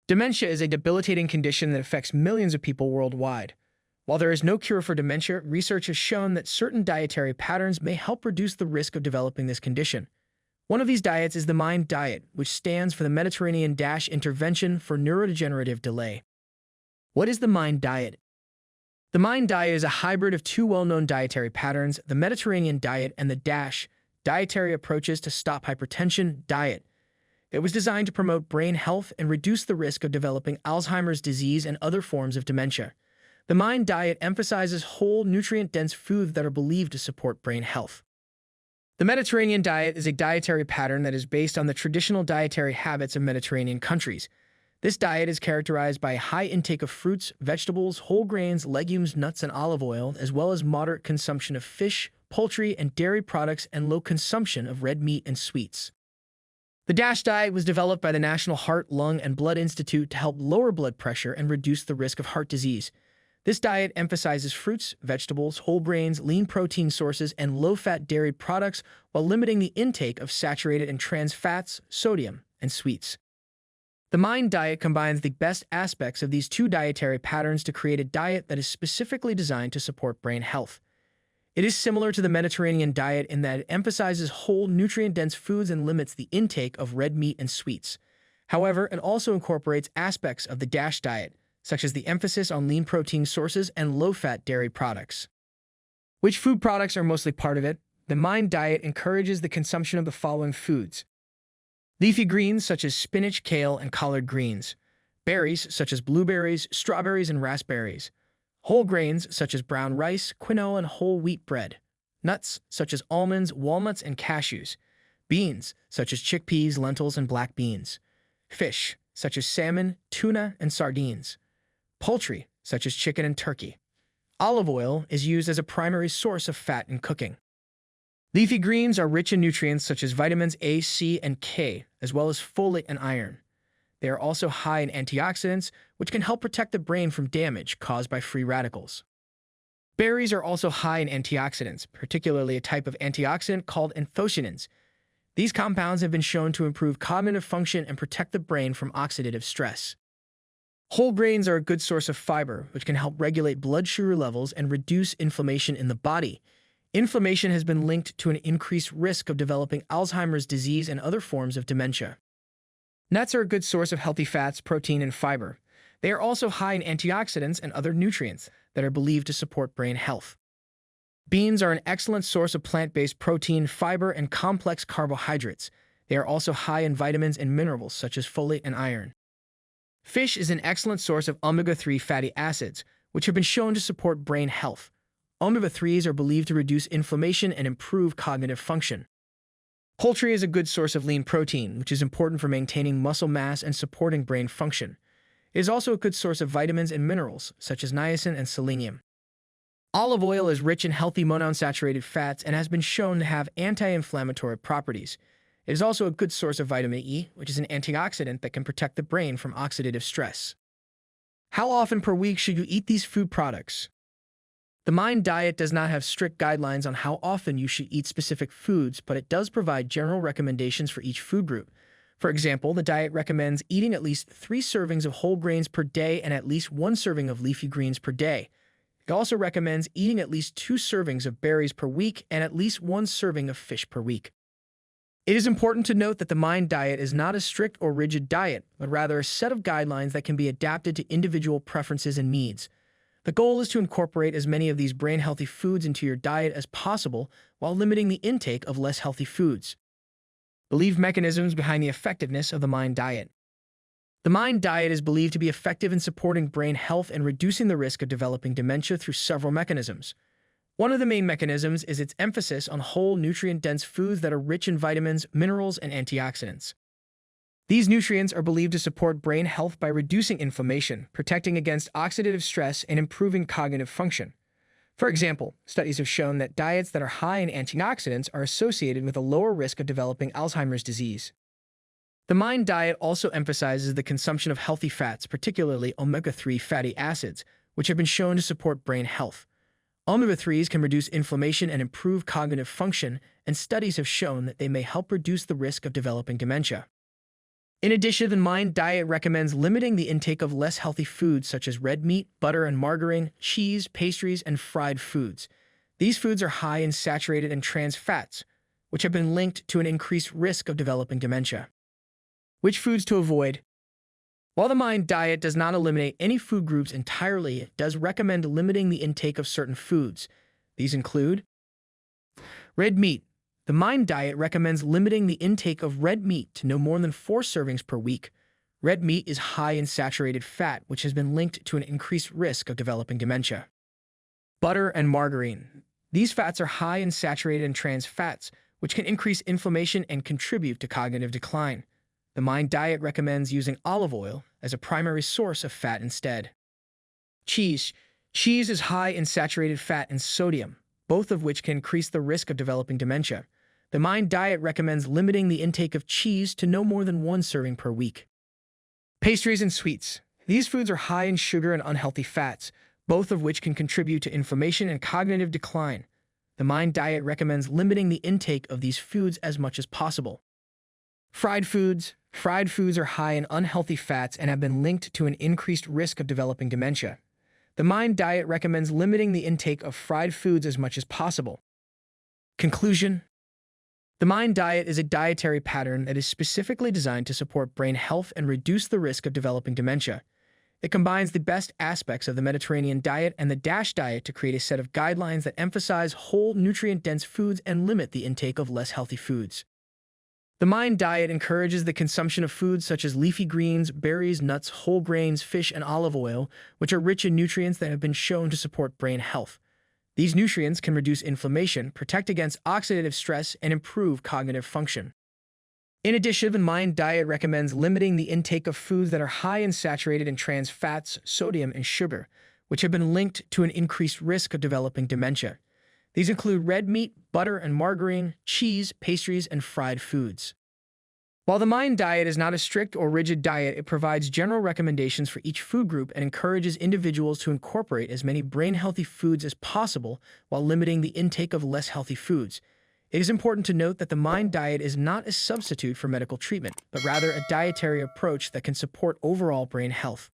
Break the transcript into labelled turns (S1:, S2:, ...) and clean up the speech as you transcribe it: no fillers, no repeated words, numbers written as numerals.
S1: Dementia is a debilitating condition that affects millions of people worldwide. While there is no cure for dementia, research has shown that certain dietary patterns may help reduce the risk of developing this condition. One of these diets is the MIND diet, which stands for the Mediterranean-Intervention for Neurodegenerative Delay. What is the MIND diet? The MIND diet is a hybrid of two well-known dietary patterns, the Mediterranean diet and the dietary approaches to stop hypertension diet. It was designed to promote brain health and reduce the risk of developing Alzheimer's disease and other forms of dementia. The MIND diet emphasizes whole, nutrient-dense foods that are believed to support brain health. The Mediterranean diet is a dietary pattern that is based on the traditional dietary habits of Mediterranean countries. This diet is characterized by a high intake of fruits, vegetables, whole grains, legumes, nuts, and olive oil, as well as moderate consumption of fish, poultry, and dairy products, and low consumption of red meat and sweets. The DASH diet was developed by the National Heart, Lung, and Blood Institute to help lower blood pressure and reduce the risk of heart disease. This diet emphasizes fruits, vegetables, whole grains, lean protein sources, and low-fat dairy products while limiting the intake of saturated and trans fats, sodium, and sweets. The MIND diet combines the best aspects of these two dietary patterns to create a diet that is specifically designed to support brain health. It is similar to the Mediterranean diet in that it emphasizes whole, nutrient-dense foods and limits the intake of red meat and sweets. However, it also incorporates aspects of the DASH diet, such as the emphasis on lean protein sources and low-fat dairy products. Which food products are mostly part of it? The MIND diet encourages the consumption of the following foods: leafy greens such as spinach, kale, and collard greens, berries such as blueberries, strawberries, and raspberries, whole grains such as brown rice, quinoa, and whole wheat bread, nuts such as almonds, walnuts, and cashews, beans such as chickpeas, lentils, and black beans, fish such as salmon, tuna, and sardines, poultry such as chicken and turkey. Olive oil is used as a primary source of fat in cooking. Leafy greens are rich in nutrients such as vitamins A, C, and K, as well as folate and iron. They are also high in antioxidants, which can help protect the brain from damage caused by free radicals. Berries are also high in antioxidants, particularly a type of antioxidant called anthocyanins. These compounds have been shown to improve cognitive function and protect the brain from oxidative stress. Whole grains are a good source of fiber, which can help regulate blood sugar levels and reduce inflammation in the body. Inflammation has been linked to an increased risk of developing Alzheimer's disease and other forms of dementia. Nuts are a good source of healthy fats, protein, and fiber. They are also high in antioxidants and other nutrients that are believed to support brain health. Beans are an excellent source of plant-based protein, fiber, and complex carbohydrates. They are also high in vitamins and minerals such as folate and iron. Fish is an excellent source of omega-3 fatty acids, which have been shown to support brain health. Omega-3s are believed to reduce inflammation and improve cognitive function. Poultry is a good source of lean protein, which is important for maintaining muscle mass and supporting brain function. It is also a good source of vitamins and minerals, such as niacin and selenium. Olive oil is rich in healthy monounsaturated fats and has been shown to have anti-inflammatory properties. It is also a good source of vitamin E, which is an antioxidant that can protect the brain from oxidative stress. How often per week should you eat these food products? The MIND diet does not have strict guidelines on how often you should eat specific foods, but it does provide general recommendations for each food group. For example, the diet recommends eating at least 3 servings of whole grains per day and at least 1 serving of leafy greens per day. It also recommends eating at least 2 servings of berries per week and at least 1 serving of fish per week. It is important to note that the MIND diet is not a strict or rigid diet, but rather a set of guidelines that can be adapted to individual preferences and needs. The goal is to incorporate as many of these brain-healthy foods into your diet as possible while limiting the intake of less healthy foods. Believed mechanisms behind the effectiveness of the MIND diet. The MIND diet is believed to be effective in supporting brain health and reducing the risk of developing dementia through several mechanisms. One of the main mechanisms is its emphasis on whole, nutrient-dense foods that are rich in vitamins, minerals, and antioxidants. These nutrients are believed to support brain health by reducing inflammation, protecting against oxidative stress, and improving cognitive function. For example, studies have shown that diets that are high in antioxidants are associated with a lower risk of developing Alzheimer's disease. The MIND diet also emphasizes the consumption of healthy fats, particularly omega-3 fatty acids, which have been shown to support brain health. Omega-3s can reduce inflammation and improve cognitive function, and studies have shown that they may help reduce the risk of developing dementia. In addition, the Mind diet recommends limiting the intake of less healthy foods such as red meat, butter and margarine, cheese, pastries, and fried foods. These foods are high in saturated and trans fats, which have been linked to an increased risk of developing dementia. Which foods to avoid? While the Mind diet does not eliminate any food groups entirely, it does recommend limiting the intake of certain foods. These include red meat. The Mind diet recommends limiting the intake of red meat to no more than 4 servings per week. Red meat is high in saturated fat, which has been linked to an increased risk of developing dementia. Butter and margarine. These fats are high in saturated and trans fats, which can increase inflammation and contribute to cognitive decline. The Mind diet recommends using olive oil as a primary source of fat instead. Cheese. Cheese is high in saturated fat and sodium, both of which can increase the risk of developing dementia. The Mind diet recommends limiting the intake of cheese to no more than 1 serving per week. Pastries and sweets. These foods are high in sugar and unhealthy fats, both of which can contribute to inflammation and cognitive decline. The Mind diet recommends limiting the intake of these foods as much as possible. Fried foods. Fried foods are high in unhealthy fats and have been linked to an increased risk of developing dementia. The Mind diet recommends limiting the intake of fried foods as much as possible. Conclusion: the Mind diet is a dietary pattern that is specifically designed to support brain health and reduce the risk of developing dementia. It combines the best aspects of the Mediterranean diet and the DASH diet to create a set of guidelines that emphasize whole, nutrient-dense foods and limit the intake of less healthy foods. The Mind diet encourages the consumption of foods such as leafy greens, berries, nuts, whole grains, fish, and olive oil, which are rich in nutrients that have been shown to support brain health. These nutrients can reduce inflammation, protect against oxidative stress, and improve cognitive function. In addition, the Mind diet recommends limiting the intake of foods that are high in saturated and trans fats, sodium, and sugar, which have been linked to an increased risk of developing dementia. These include red meat, butter and margarine, cheese, pastries, and fried foods. While the Mind diet is not a strict or rigid diet, it provides general recommendations for each food group and encourages individuals to incorporate as many brain-healthy foods as possible while limiting the intake of less healthy foods. It is important to note that the Mind diet is not a substitute for medical treatment, but rather a dietary approach that can support overall brain health.